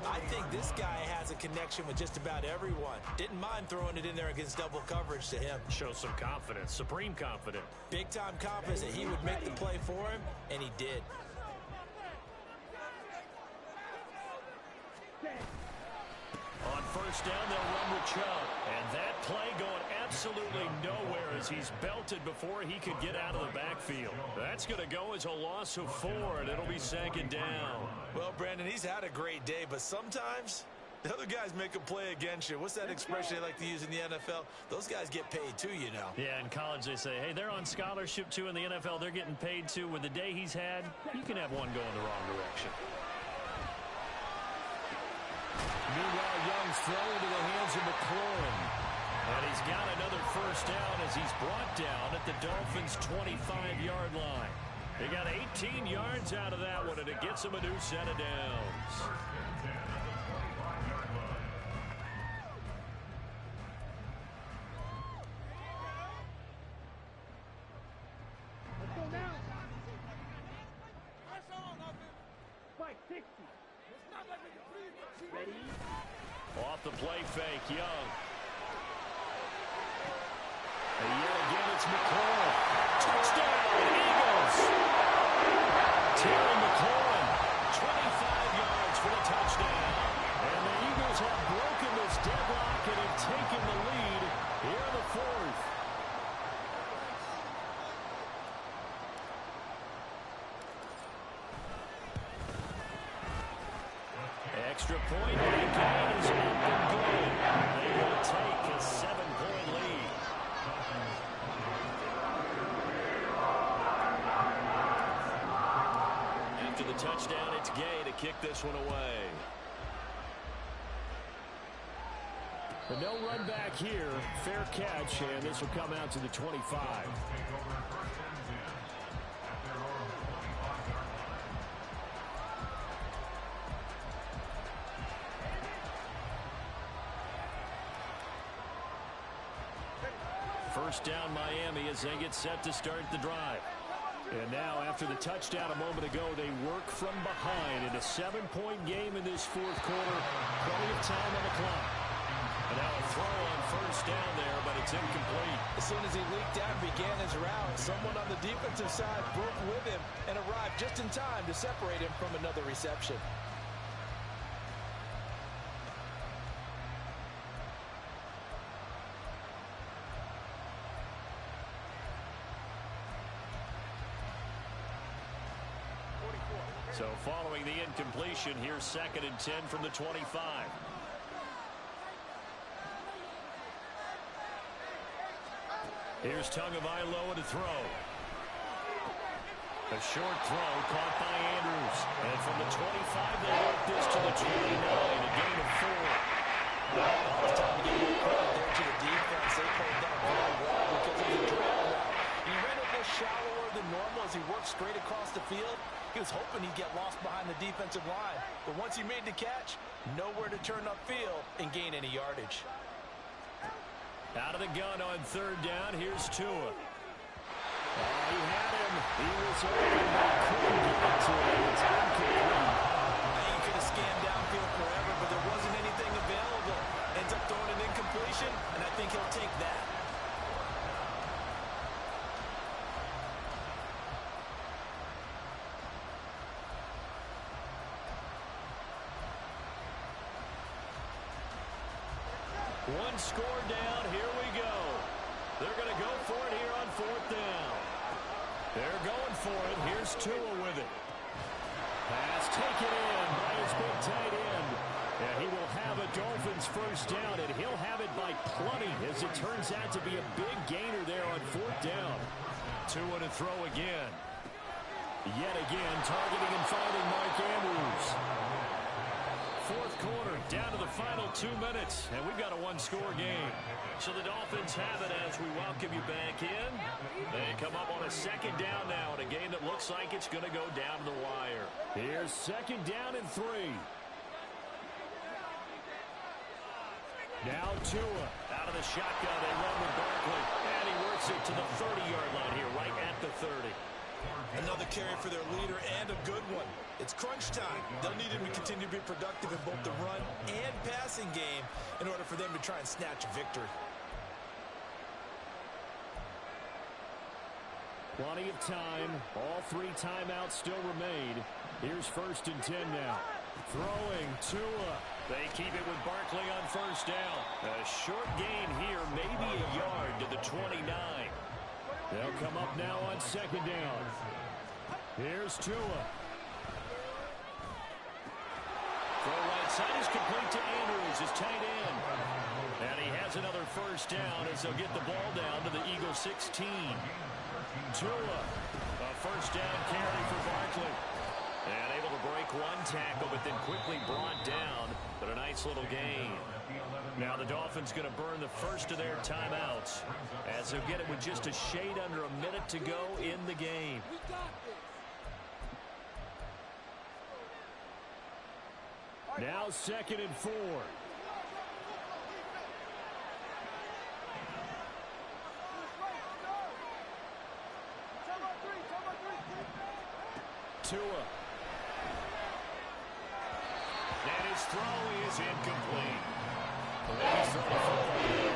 I think this guy has a connection with just about everyone. Didn't mind throwing it in there against double coverage to him. Shows some confidence, supreme confidence. Big-time confidence that he would make the play for him, and he did. On first down, they'll run with Chubb. And that play going absolutely nowhere as he's belted before he could get out of the backfield. That's going to go as a loss of 4, and it'll be second down. Well, Brandon, he's had a great day, but sometimes the other guys make a play against you. What's that expression they like to use in the NFL? Those guys get paid too, you know. Yeah, in college they say, hey, they're on scholarship too. In the NFL, they're getting paid too. With the day he's had, you can have one go in the wrong direction. Meanwhile, Young's throw into the hands of McLaurin. And he's got another first down as he's brought down at the Dolphins' 25-yard line. He got 18 yards out of that one, and it gets him a new set of downs. Let's go now. Spike 60. Ready? Off the play fake, Young. And yet again, it's McLaurin. Touchdown, Eagles! Terry McLaurin, 25 yards for the touchdown. And the Eagles have broken this deadlock and have taken the lead here in the fourth. Extra point, and gain is up and good. They will take a 7-point lead. After the touchdown, it's Gay to kick this one away. But no run back here. Fair catch, and this will come out to the 25. First down Miami as they get set to start the drive. And now after the touchdown a moment ago, they work from behind in a 7-point game in this fourth quarter. Plenty of time on the clock. And now a throw on first down there, but it's incomplete. As soon as he leaked out and began his route, someone on the defensive side broke with him and arrived just in time to separate him from another reception. So following the incompletion, here's 2nd and 10 from the 25. Here's Tagovailoa to throw. A short throw caught by Andrews. And from the 25, they work this to the 29, a gain of 4. It's time to give more credit there to the defense. They played that very well because of the draw route. He ran a bit shallower than normal as he worked straight across the field. He was hoping he'd get lost behind the defensive line. But once he made the catch, nowhere to turn upfield and gain any yardage. Out of the gun on 3rd down, here's Tua. He had him. He was open, but couldn't get to it. It's incomplete. He could have scanned downfield forever, but there wasn't anything available. Ends up throwing an incompletion, and I think he'll take that. One score down, here we go. They're going to go for it here on 4th down. They're going for it. Here's Tua with it. Pass taken in by his big tight end. And he will have a Dolphins first down, and he'll have it by plenty as it turns out to be a big gainer there on 4th down. Tua to throw again. Yet again, targeting and finding Mark Andrews. Fourth quarter, down to the final 2 minutes, and we've got a one-score game. So the Dolphins have it as we welcome you back in. They come up on a 2nd down now in a game that looks like it's going to go down to the wire. Here's 2nd down and 3. Now Tua out of the shotgun. They run with Barkley, and he works it to the 30-yard line here, right at the 30. Another carry for their leader, and a good one. It's crunch time. They'll need him to continue to be productive in both the run and passing game in order for them to try and snatch a victory. Plenty of time. All 3 timeouts still remain. Here's 1st and 10 now. Throwing Tua. They keep it with Barkley on first down. A short gain here, maybe a yard to the 29. They'll come up now on 2nd down. Here's Tua. Throw right side is complete to Andrews, his tight end. And he has another first down as they'll get the ball down to the Eagles 16. Tua, a first down carry for Barkley. And able to break one tackle, but then quickly brought down. But a nice nice little gain. Now the Dolphins going to burn the first of their timeouts as they'll get it with just a shade under a minute to go in the game. Now 2nd and 4. Tua. And his throw is incomplete. The way he's throwing the football,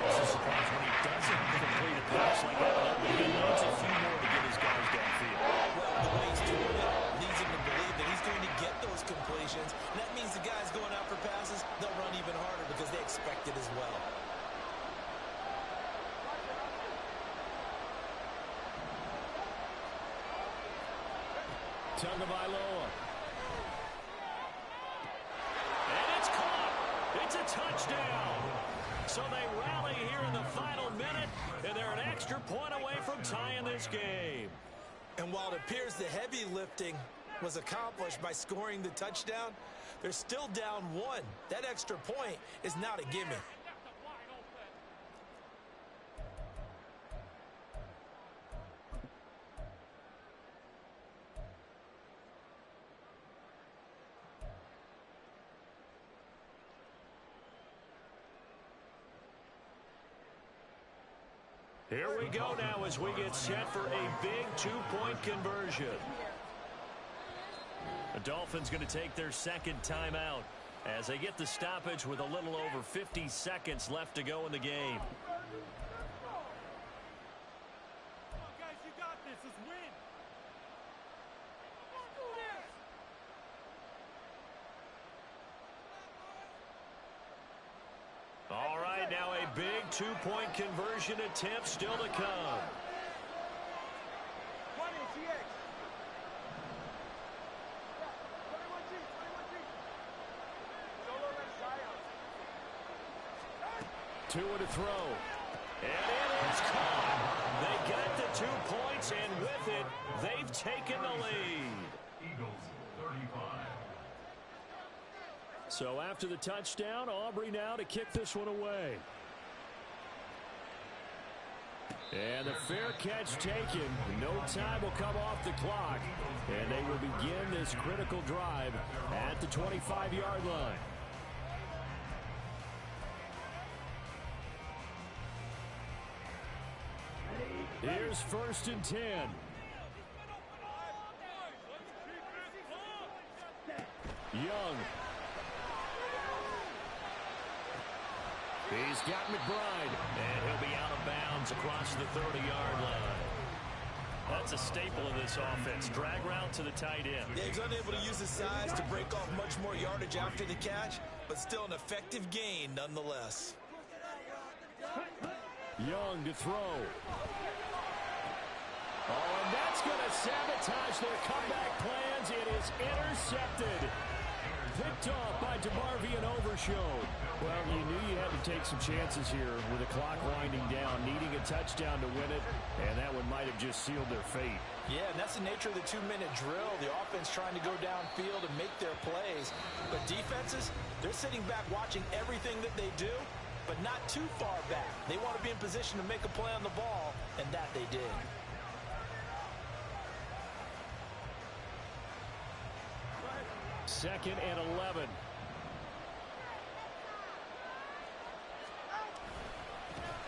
it's a surprise when he doesn't complete a pass like that. He needs a few more to get his guys downfield. Well, the way he's doing it leads him to believe that he's going to get those completions. And that means the guys going out for passes, they'll run even harder because they expect it as well. Tagovailoa. And it's caught. It's a touchdown. So they rally here in the final minute, and they're an extra point away from tying this game. And while it appears the heavy lifting was accomplished by scoring the touchdown, they're still down 1. That extra point is not a gimme. Here we go now as we get set for a big 2-point conversion. The Dolphins going to take their 2nd timeout as they get the stoppage with a little over 50 seconds left to go in the game. Guys, you got this. Let's win. All right, now a big 2-point conversion attempt still to come. Tua to throw. And it is caught. They got the 2 points, and with it, they've taken the lead. Eagles 35. So after the touchdown, Aubrey now to kick this one away. And the fair catch taken. No time will come off the clock. And they will begin this critical drive at the 25-yard line. Here's 1st and 10. Young. He's got McBride, and he'll be out of bounds across the 30-yard line. That's a staple of this offense. Drag route to the tight end. Yeah, he's unable to use his size to break off much more yardage after the catch, but still an effective gain nonetheless. Young to throw. Oh, and that's going to sabotage their comeback plans. It is intercepted. Picked off by DeMarvion Overshown. Well, you knew you had to take some chances here with the clock winding down, needing a touchdown to win it, and that one might have just sealed their fate. Yeah, and that's the nature of the 2-minute drill. The offense trying to go downfield and make their plays. But defenses, they're sitting back watching everything that they do, but not too far back. They want to be in position to make a play on the ball, and that they did. Second and 11.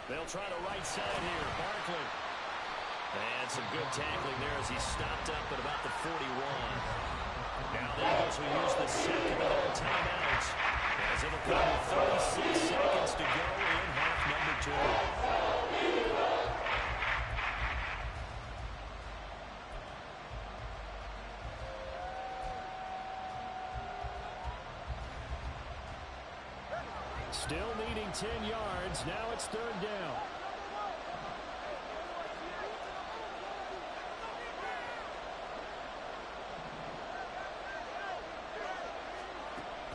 They'll try the right side here. Barkley. And some good tackling there as he stopped up at about the 41. Now the Eagles will use the second of their timeouts as it'll come with 36 seconds to go in half number 2. Still needing 10 yards. Now it's 3rd down.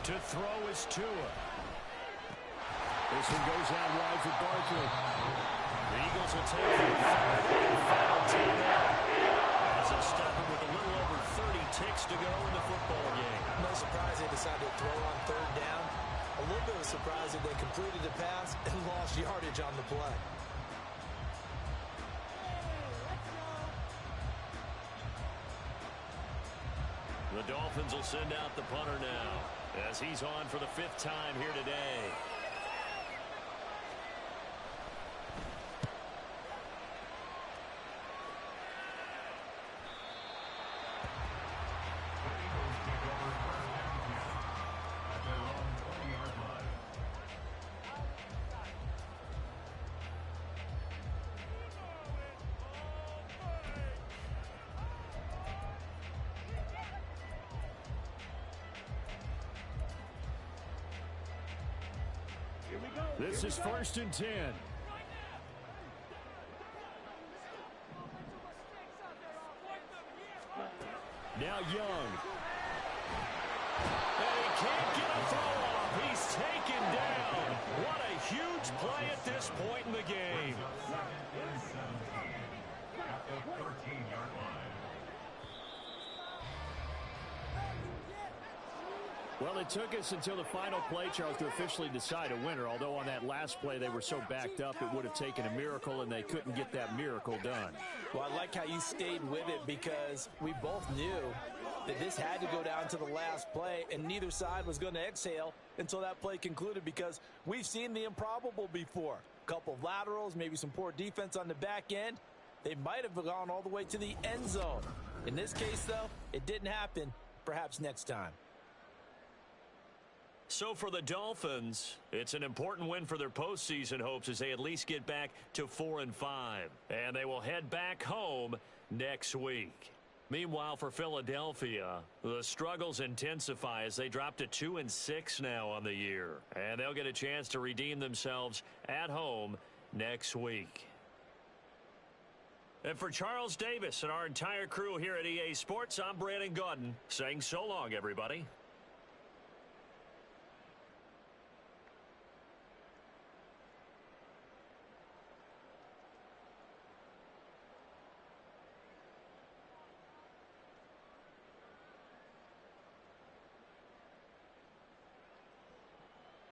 To throw is Tua. This one goes out wide for Barkley. The Eagles will take the 3rd and final timeout as they'll stop it with a little over 30 ticks to go in the football game. No surprise they decided to throw on 3rd down. A little bit surprised that they completed the pass and lost yardage on the play. The Dolphins will send out the punter now as he's on for the 5th time here today. This is 1st and 10. Now Young. And he can't get a throw off. He's taken down. What a huge play at this point in the game. At the 13-yard line. Well, it took us until the final play, Charles, to officially decide a winner. Although on that last play they were so backed up it would have taken a miracle, and they couldn't get that miracle done. Well, I like how you stayed with it because we both knew that this had to go down to the last play, and neither side was going to exhale until that play concluded because we've seen the improbable before. A couple of laterals, maybe some poor defense on the back end. They might have gone all the way to the end zone. In this case, though, it didn't happen. Perhaps next time. So for the Dolphins, it's an important win for their postseason hopes as they at least get back to 4-5. And they will head back home next week. Meanwhile, for Philadelphia, the struggles intensify as they drop to 2-6 now on the year. And they'll get a chance to redeem themselves at home next week. And for Charles Davis and our entire crew here at EA Sports, I'm Brandon Gaudin saying so long, everybody.